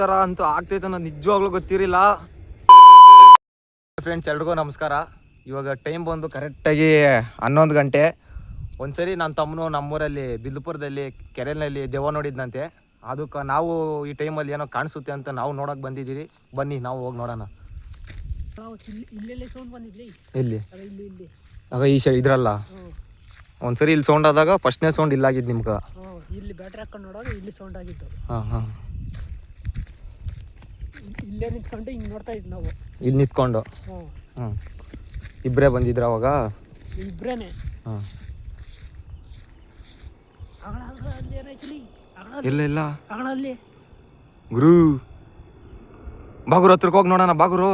ಥರ ಅಂತೂ ಆಗ್ತೈತೆ ಅನ್ನೋದು ನಿಜವಾಗ್ಲೂ ಗೊತ್ತಿರಲಿಲ್ಲ. ಫ್ರೆಂಡ್ಸ್ ಎಲ್ರಿಗೂ ನಮಸ್ಕಾರ. ಇವಾಗ ಟೈಮ್ ಬಂದು ಕರೆಕ್ಟಾಗಿ 11 ಗಂಟೆ. ಒಂದ್ಸರಿ ನನ್ನ ತಮ್ಮನು ನಮ್ಮೂರಲ್ಲಿ ಬಿಲ್ಪುರದಲ್ಲಿ ಕೆರೆಯಲ್ಲಿ ದೆವ್ವ ನೋಡಿದ್ನಂತೆ. ಅದಕ್ಕೆ ನಾವು ಈ ಟೈಮಲ್ಲಿ ಏನೋ ಕಾಣಿಸುತ್ತೆ ಅಂತ ನಾವು ನೋಡೋಕೆ ಬಂದಿದ್ದೀರಿ. ಬನ್ನಿ ನಾವು ಹೋಗಿ ನೋಡೋಣ. ಎಲ್ಲಿ ಆಗ ಈ ಸೈಡ್ ಇದ್ರಲ್ಲ ಒಂದ್ಸರಿ ಇಲ್ಲಿ ಸೌಂಡ್ ಆದಾಗ ಫಸ್ಟ್ನೇ ಸೌಂಡ್ ಇಲ್ಲಾಗಿದ್ದು ನಿಮ್ಗೆ. ಇಲ್ಲಿ ಬ್ಯಾಟ್ರಿ ಹಾಕೊಂಡು ನೋಡೋದು ಇಲ್ಲಿ ಸೌಂಡ್ ಆಗಿತ್ತು. ಹಾಂ ಇಲ್ಲೇ ನಿಂತ್ಕೊಂಡು ಹಿಂಗೆ ನೋಡ್ತಾ ಇದ್ವಿ ನಾವು. ಇಲ್ಲಿ ನಿಂತ್ಕೊಂಡು ಇಬ್ಬರೇ ಬಂದಿದ್ರ ಅವಾಗ? ಇಬ್ಬರೇನೆ. ಇಲ್ಲ ಗುರು ಬಾಗುರು ಹತ್ರಕ್ಕೆ ಹೋಗಿ ನೋಡೋಣ. ಬಾಗುರು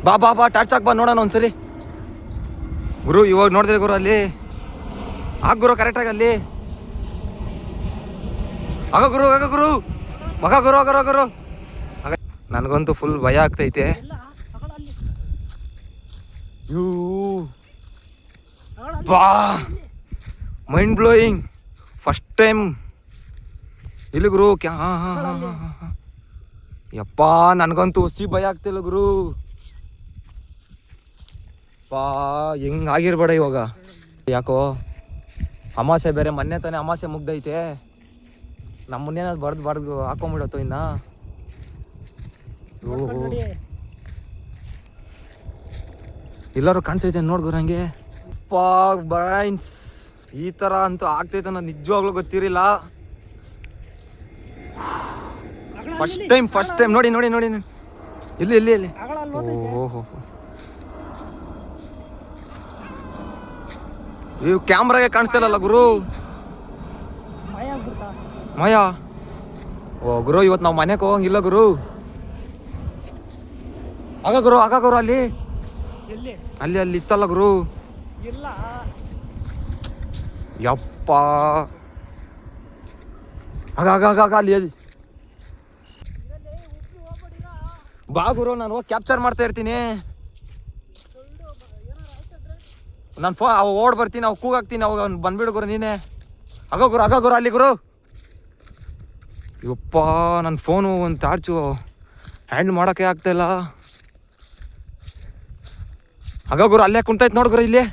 ಬಾ ಟಾರ್ಚ್ ಹಾಕ್ ಬಾ ನೋಡೋಣ ಒಂದ್ಸರಿ. ಗುರು ಇವಾಗ ನೋಡಿದ್ರೆ ಗುರು ಅಲ್ಲಿ ಗುರು ಕರೆಕ್ಟಾಗಿ ಅಲ್ಲಿ ಆಗ ಗುರು ಮಗ ಗುರು ನನಗಂತೂ ಫುಲ್ ಭಯ ಆಗ್ತೈತೆ. ಯೂ ಬಾ ಮೈಂಡ್ ಬ್ಲೋಯಿಂಗ್ ಫಸ್ಟ್ ಟೈಮ್ ಇಲ್ಲಿ ಗುರು. ಯಪ್ಪ ನನಗಂತೂ ಹುಸಿ ಭಯ ಆಗ್ತಿಲ್ಲ ಗುರು. ಹೆಂಗಾಗಿರ್ಬೇಡ ಇವಾಗ. ಯಾಕೋ ಅಮಾಸೆ ಬೇರೆ, ಮೊನ್ನೆ ತಾನೇ ಅಮಾಸೆ ಮುಗ್ದೈತೆ. ನಮ್ಮನ್ನೇನಾದ್ರು ಬಡ್ದು ಹಾಕೊಂಬಿಡತ್ತೋ ಇನ್ನ. ಎಲ್ಲರೂ ಕಾಣಿಸೈತೆ ನೋಡ್ಗುರು ಹಂಗೆ. ಬ್ರೈನ್ಸ್ ಈ ಥರ ಅಂತೂ ಆಗ್ತೈತೆ ಅನ್ನೋದು ನಿಜವಾಗ್ಲೂ ಗೊತ್ತಿರಲಿಲ್ಲ. ಫಸ್ಟ್ ಟೈಮ್ ನೋಡಿ ಇಲ್ಲಿ ಓಹೋ ಇವು ಕ್ಯಾಮ್ರಾಗೆ ಕಾಣಿಸ್ತಿಲ್ಲಲ್ಲ ಗುರು. ಮಾಯಾ ಓ ಗುರು ಇವತ್ತು ನಾವು ಮನೆಗೆ ಹೋಗಂಗಿಲ್ಲ ಗುರು. ಆಗ ಗುರು ಅಲ್ಲಿ ಇತ್ತಲ್ಲ ಗುರು. ಯಪ್ಪ ಆಗ ಅಲ್ಲಿ ಬಾ ಗುರು, ನಾನು ಹೋಗಿ ಕ್ಯಾಪ್ಚರ್ ಮಾಡ್ತಾ ಇರ್ತೀನಿ. ನಾನು ಓಡ್ ಬರ್ತೀನಿ, ಅವು ಕೂಗಾಕ್ತೀನಿ, ಅವಾಗ ಅವ್ನು ಬಂದ್ಬಿಡು ಗುರು ನೀನೇ. ಆಗ ಗುರು ಅಲ್ಲಿ ಗುರು. ಯಪ್ಪ ನನ್ನ ಫೋನು ಒಂದು ಟಾರ್ಚು ಹ್ಯಾಂಡ್ ಮಾಡೋಕ್ಕೆ ಆಗ್ತಾಯಿಲ್ಲ. ಆಗ ಗುರು ಅಲ್ಲೇ ಕುಂತೈತೆ ನೋಡು ಗುರು ಇಲ್ಲಿ.